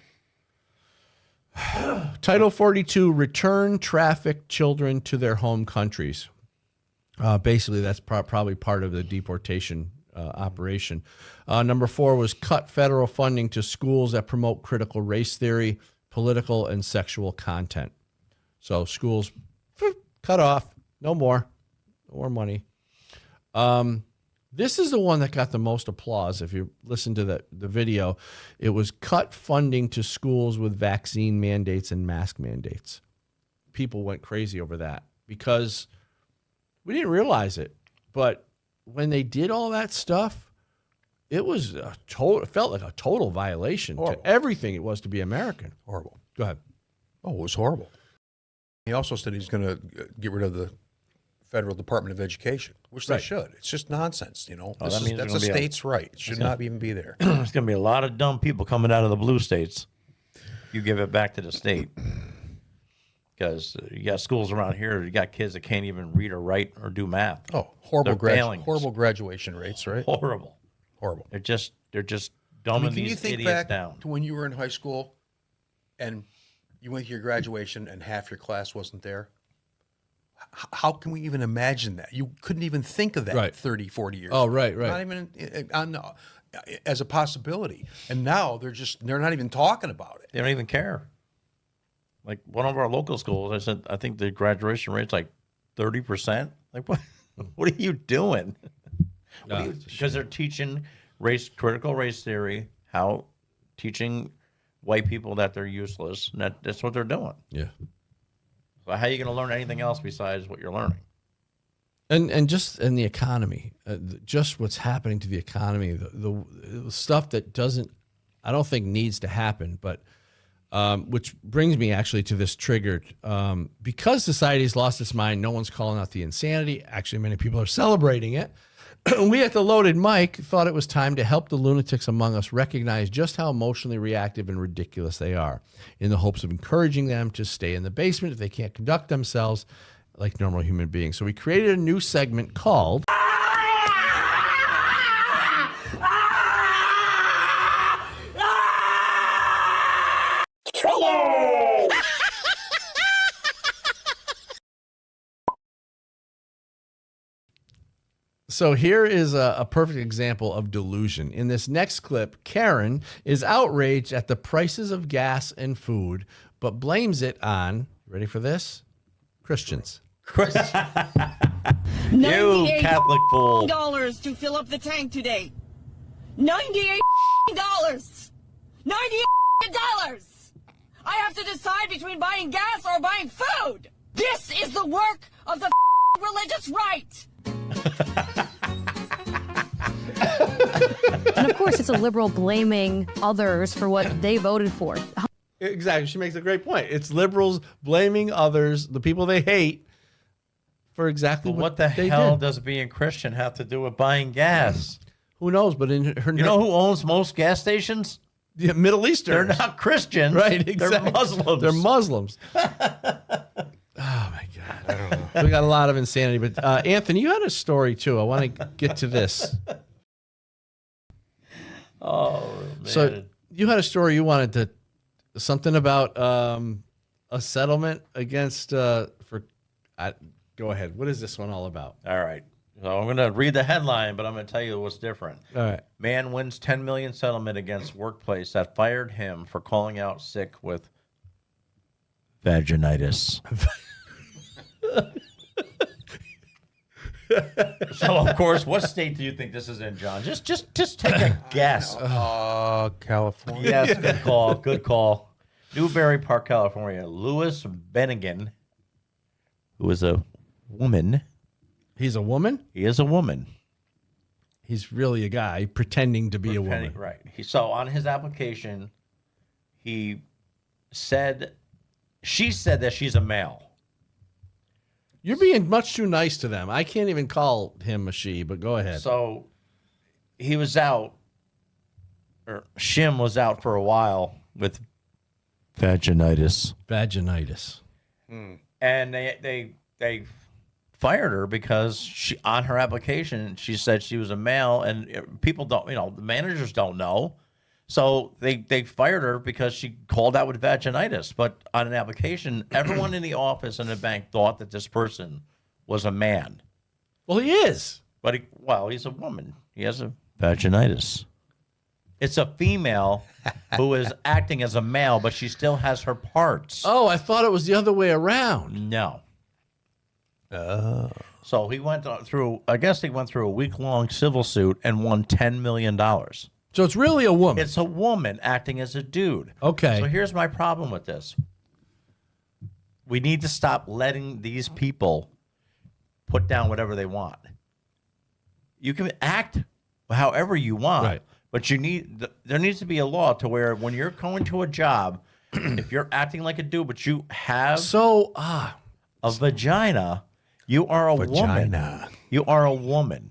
Title 42: return trafficked children to their home countries. Basically, that's probably part of the deportation operation. Number 4 was cut federal funding to schools that promote critical race theory, political, and sexual content. So schools cut off. No more money. This is the one that got the most applause. If you listen to the video, it was cut funding to schools with vaccine mandates and mask mandates. People went crazy over that because we didn't realize it. But when they did all that stuff, it was it felt like a total violation to everything it was to be American. Horrible. Go ahead. Oh, it was horrible. He also said he's going to get rid of the Federal Department of Education, which they should. It's just nonsense, that's a state's right. It should not even be there. There's going to be a lot of dumb people coming out of the blue states. You give it back to the state. Because you got schools around here, you got kids that can't even read or write or do math. Oh, horrible graduation rates, right? Horrible. They're just dumbing these idiots down. To when you were in high school and you went to your graduation and half your class wasn't there? How can we even imagine that? You couldn't even think of that 30, 40 years ago. Oh, right. Not even as a possibility. And now they're not even talking about it. They don't even care. Like one of our local schools, I said, I think the graduation rate's like 30%. Like, what? What are you doing? Because they're teaching critical race theory, teaching white people that they're useless, and that's what they're doing. Yeah. So how are you going to learn anything else besides what you're learning? And just in the economy, just what's happening to the economy, the stuff that I don't think needs to happen, but which brings me actually to this triggered. Because society's lost its mind, no one's calling out the insanity. Actually, many people are celebrating it. We at the Loaded Mic thought it was time to help the lunatics among us recognize just how emotionally reactive and ridiculous they are, in the hopes of encouraging them to stay in the basement if they can't conduct themselves like normal human beings. So we created a new segment called So here is a perfect example of delusion. In this next clip, Karen is outraged at the prices of gas and food, but blames it on, ready for this? Christians. You Catholic fool. $98 to fill up the tank today. $98. $98. I have to decide between buying gas or buying food. This is the work of the religious right. And of course, it's a liberal blaming others for what they voted for. Exactly. She makes a great point. It's liberals blaming others, the people they hate, for exactly what the they hell did. does being Christian have to do with buying gas? Who knows? But in her, you know who owns most gas stations? The Middle Easterners. They're not Christians, right? Exactly. They're Muslims. They're Muslims. Oh my God! I don't know. We got a lot of insanity. But Anthony, you had a story too. I want to get to this. Oh man! So you had a story you wanted to something about a settlement against go ahead. What is this one all about? All right. So I'm going to read the headline, but I'm going to tell you what's different. All right. Man wins $10 million settlement against workplace that fired him for calling out sick with vaginitis. So, of course, what state do you think this is in, John? Just take a guess. California. Yes, good call. Good call. Newberry Park, California. Louis Bennigan, who is a woman. He's a woman? He is a woman. He's really a guy pretending to be a woman. Right. So on his application, she said that she's a male. You're being much too nice to them. I can't even call him a she, but go ahead. So he was out, or Shim was out for a while with vaginitis. Vaginitis. And they fired her because she, on her application, she said she was a male, and people don't, the managers don't know. So they fired her because she called out with vaginitis. But on an application, everyone in the office and the bank thought that this person was a man. Well, he is. But he's a woman. He has a vaginitis. It's a female who is acting as a male, but she still has her parts. Oh, I thought it was the other way around. No. So he went through, I guess he went through a week-long civil suit and won $10 million. So it's really a woman. It's a woman acting as a dude. Okay. So here's my problem with this. We need to stop letting these people put down whatever they want. You can act however you want, right, but there needs to be a law to where when you're going to a job, if you're acting like a dude, but you have a vagina, you are a woman. You are a woman.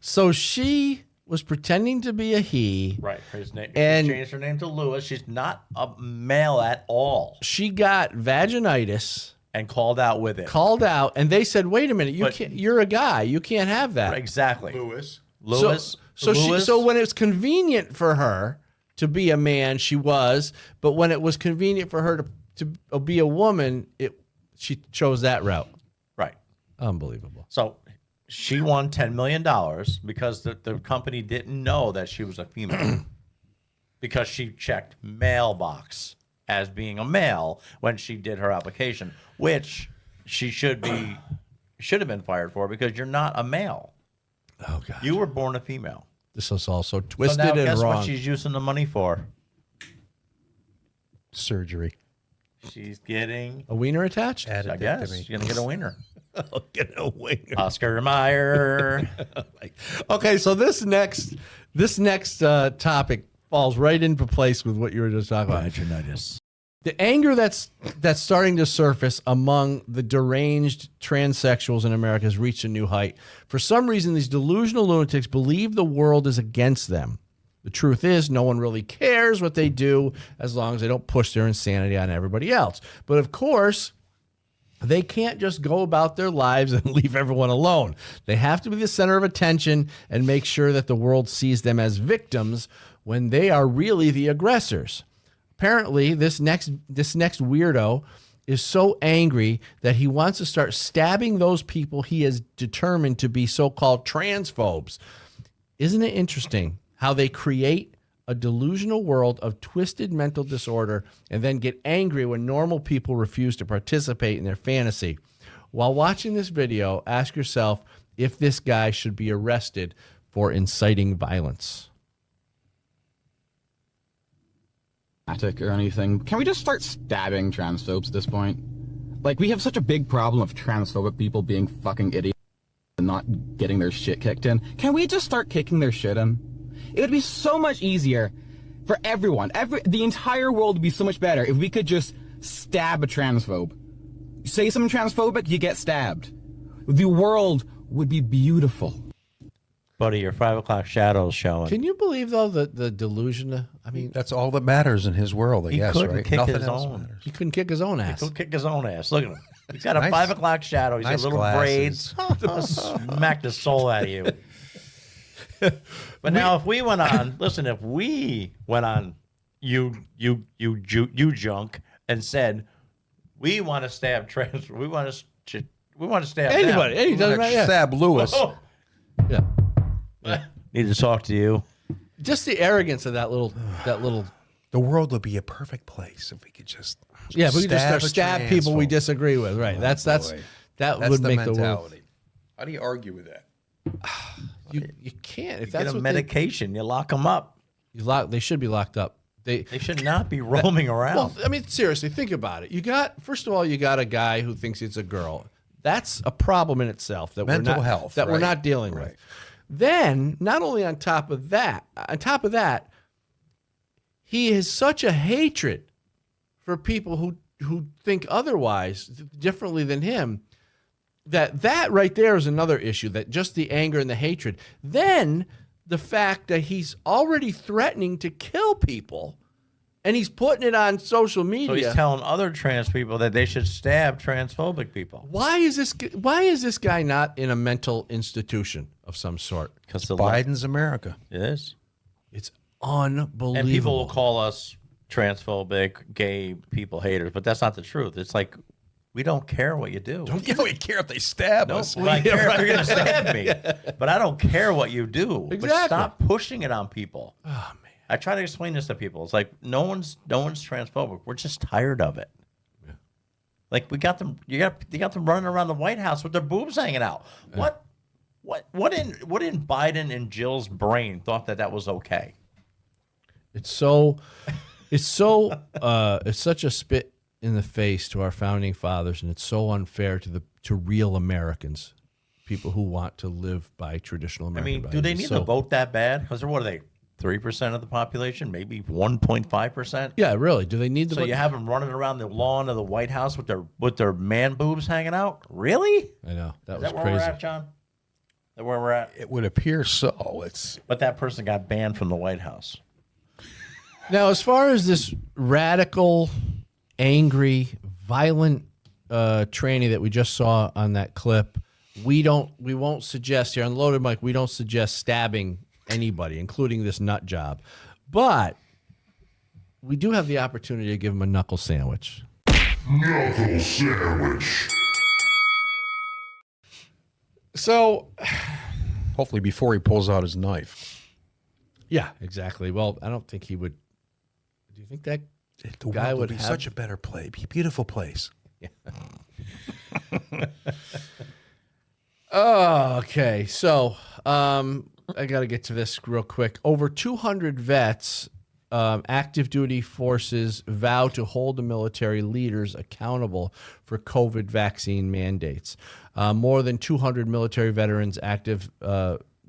So she was pretending to be a he. Right. His name, and she changed her name to Lewis. She's not a male at all. She got vaginitis and called out with it. Called out, and they said, "Wait a minute, you're a guy. You can't have that." Exactly. Lewis. So when it's convenient for her to be a man, she was. But when it was convenient for her to be a woman, she chose that route. Right. Unbelievable. So she won $10 million because the company didn't know that she was a female because she checked mailbox as being a male when she did her application, which she should have been fired for because you're not a male. Oh God! You were born a female. This is also twisted so now and guess wrong. What she's using the money for? Surgery. She's getting a wiener attached. I guess she's gonna get a wiener. I'll get a wiener. Oscar Mayer. Okay, so this next topic falls right into place with what you were just talking about. Vaginitis. The anger that's starting to surface among the deranged transsexuals in America has reached a new height. For some reason, these delusional lunatics believe the world is against them. The truth is, no one really cares what they do as long as they don't push their insanity on everybody else. But of course, they can't just go about their lives and leave everyone alone. They have to be the center of attention and make sure that the world sees them as victims when they are really the aggressors. Apparently, this next weirdo is so angry that he wants to start stabbing those people he has determined to be so-called transphobes. Isn't it interesting how they create a delusional world of twisted mental disorder and then get angry when normal people refuse to participate in their fantasy? While watching this video, ask yourself if this guy should be arrested for inciting violence. Or anything. Can we just start stabbing transphobes at this point? Like, we have such a big problem of transphobic people being fucking idiots and not getting their shit kicked in. Can we just start kicking their shit in? It would be so much easier For everyone. The entire world would be so much better if we could just stab a transphobe. Say something transphobic, you get stabbed. The world would be beautiful. Buddy, your 5 o'clock shadow's showing. Can you believe, though, the delusion? I mean, that's all that matters in his world, I guess, right? Nothing else own. matters. He couldn't kick his own ass. He couldn't kick his own ass. Look at him. He's got a Nice- 5 o'clock shadow. He's nice got little glasses. braids. Smack the soul out of you. But now, if we went on, listen, if we went on, you junk, and said, we want to stab trans, we want to stab anybody. them. Any doesn't matter. Stab Lewis. Oh. Yeah. Need to talk to you. Just the arrogance of that little. The world would be a perfect place if we could just If we could just start a stab people we transphobe. disagree with. Right. That's That's would the make mentality. the world. How do you argue with that? You can't. If You that's get a what medication, you lock them up. They should be locked up. They should not be roaming around. Well, I mean, seriously, think about it. First of all, you got a guy who thinks it's a girl. That's a problem in itself that Mental we're not health, that we're right. not dealing with. Then, not only on top of that, he has such a hatred for people who think otherwise, differently than him. That right there is another issue. That just the anger and the hatred. Then the fact that he's already threatening to kill people, and he's putting it on social media. So he's telling other trans people that they should stab transphobic people. Why is this guy not in a mental institution of some sort? Because Biden's America. It is. It's unbelievable. And people will call us transphobic, gay people haters, but that's not the truth. It's like, we don't care what you do. Don't really care if they stab us. I care if they're going to stab me, but I don't care what you do. Exactly. But stop pushing it on people. Oh man, I try to explain this to people. It's like no one's transphobic. We're just tired of it. Yeah. Like we got them. You got them running around the White House with their boobs hanging out. Yeah. What in Biden and Jill's brain thought that was okay? it's such a spit in the face to our founding fathers, and it's so unfair to real Americans, people who want to live by traditional American values. Do they need to vote that bad? Because what are they? 3% of the population, maybe 1.5%. Yeah, really. Do they need to? So you have them running around the lawn of the White House with their man boobs hanging out? Really? I know that was Is that where crazy. we're at, John? Is that where we're at? It would appear so. But that person got banned from the White House. Now, as far as this radical, angry, violent tranny that we just saw on that clip, we won't suggest here on Loaded Mic. We don't suggest stabbing anybody, including this nut job, but we do have the opportunity to give him a knuckle sandwich. Knuckle sandwich. So, hopefully, before he pulls out his knife. Yeah, exactly. Well, I don't think he would. Do you think that the guy world would be have such a better place? Be a beautiful place. Yeah. Oh, okay. So, I got to get to this real quick. Over 200 vets, active duty forces vow to hold the military leaders accountable for COVID vaccine mandates. More than 200 military veterans, active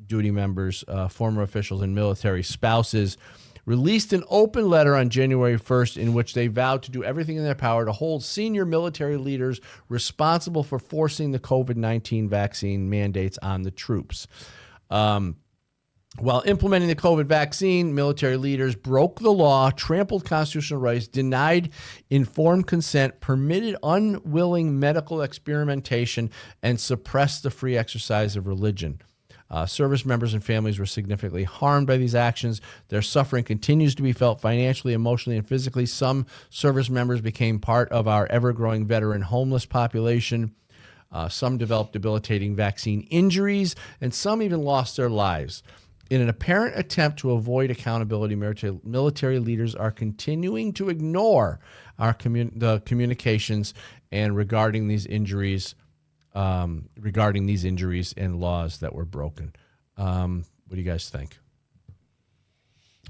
duty members, former officials, and military spouses released an open letter on January 1st in which they vowed to do everything in their power to hold senior military leaders responsible for forcing the COVID-19 vaccine mandates on the troops. While implementing the COVID vaccine, military leaders broke the law, trampled constitutional rights, denied informed consent, permitted unwilling medical experimentation, and suppressed the free exercise of religion. Service members and families were significantly harmed by these actions. Their suffering continues to be felt financially, emotionally, and physically. Some service members became part of our ever-growing veteran homeless population. Some developed debilitating vaccine injuries, and some even lost their lives. In an apparent attempt to avoid accountability, military leaders are continuing to ignore the communications and regarding these injuries and laws that were broken. What do you guys think?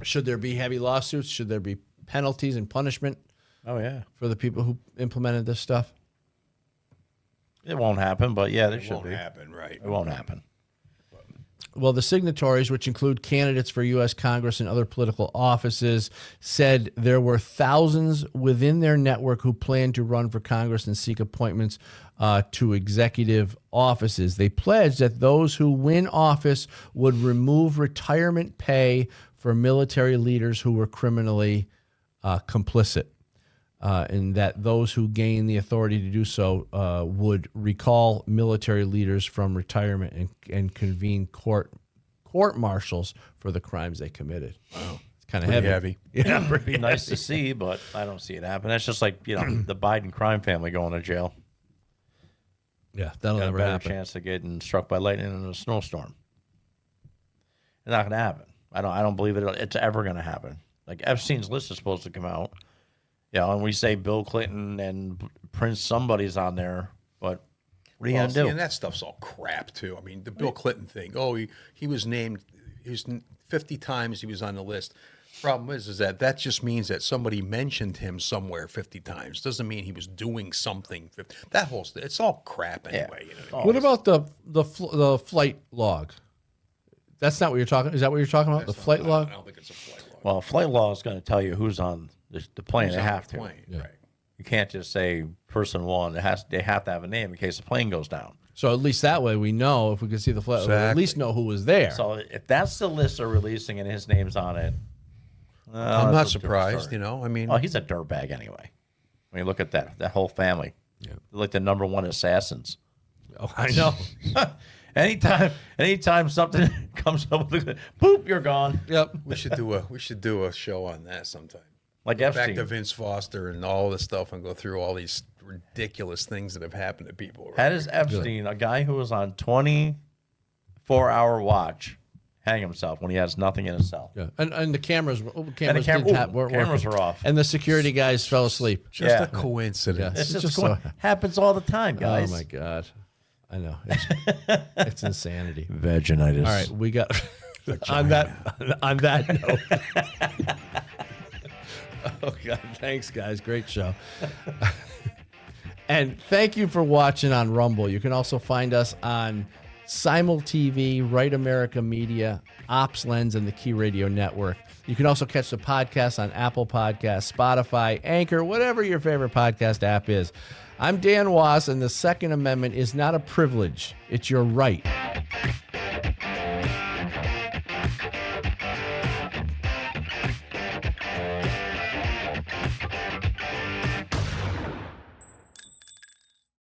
Should there be heavy lawsuits? Should there be penalties and punishment? Oh, yeah. For the people who implemented this stuff? It won't happen, but yeah, there should be. It won't happen, right? It won't happen. Well, the signatories, which include candidates for U.S. Congress and other political offices, said there were thousands within their network who plan to run for Congress and seek appointments to executive offices. They pledged that those who win office would remove retirement pay for military leaders who were criminally complicit. And that those who gain the authority to do so would recall military leaders from retirement and convene court-martials for the crimes they committed. Wow. It's kind of heavy. Yeah, pretty nice to see, but I don't see it happen. That's just like, the Biden crime family going to jail. Yeah, that'll Got never a better happen. chance of getting struck by lightning in a snowstorm. It's not going to happen. I don't believe it's ever going to happen. Like, Epstein's list is supposed to come out. Yeah, and we say Bill Clinton and Prince somebody's on there, but what are you going to do? And that stuff's all crap, too. I mean, the Bill Clinton thing. Oh, he was named 50 times he was on the list. Problem is that just means that somebody mentioned him somewhere 50 times. Doesn't mean he was doing something. That whole it's all crap anyway. Yeah. You know? What about the flight log? That's not what you're talking. Is that what you're talking about? The flight log? I don't think it's a flight log. Well, flight law is going to tell you who's on the plane. Who's They on have the to. plane, Yeah. right. You can't just say person one. They have to have a name in case the plane goes down. So at least that way we know if we can see the flight, we'll at least know who was there. So if that's the list they're releasing and his name's on it, I'm not that's a different surprised, story. you know. I mean, Oh, he's a dirtbag anyway. I mean, look at that whole family. Yeah. They're like the number one assassins. Oh, I know. Anytime something comes up with a boop, you're gone. Yep. we should do a show on that sometime. Like Go back Epstein. to Vince Foster and all this stuff and go through all these ridiculous things that have happened to people. That is Epstein, a guy who was on 24-hour watch, hang himself when he has nothing in his cell. Yeah, and the cameras weren't cameras working. were off. And the security guys fell asleep. Just a coincidence. It's just so- happens all the time, guys. Oh my God, I know it's insanity. Vaginitis. All right, we got on that note. Oh God, thanks guys, great show. And thank you for watching on Rumble. You can also find us on Simul TV, Right America Media, Ops Lens, and the Key Radio Network. You can also catch the podcast on Apple Podcasts, Spotify, Anchor, whatever your favorite podcast app is. I'm Dan Was, and the Second Amendment is not a privilege. It's your right.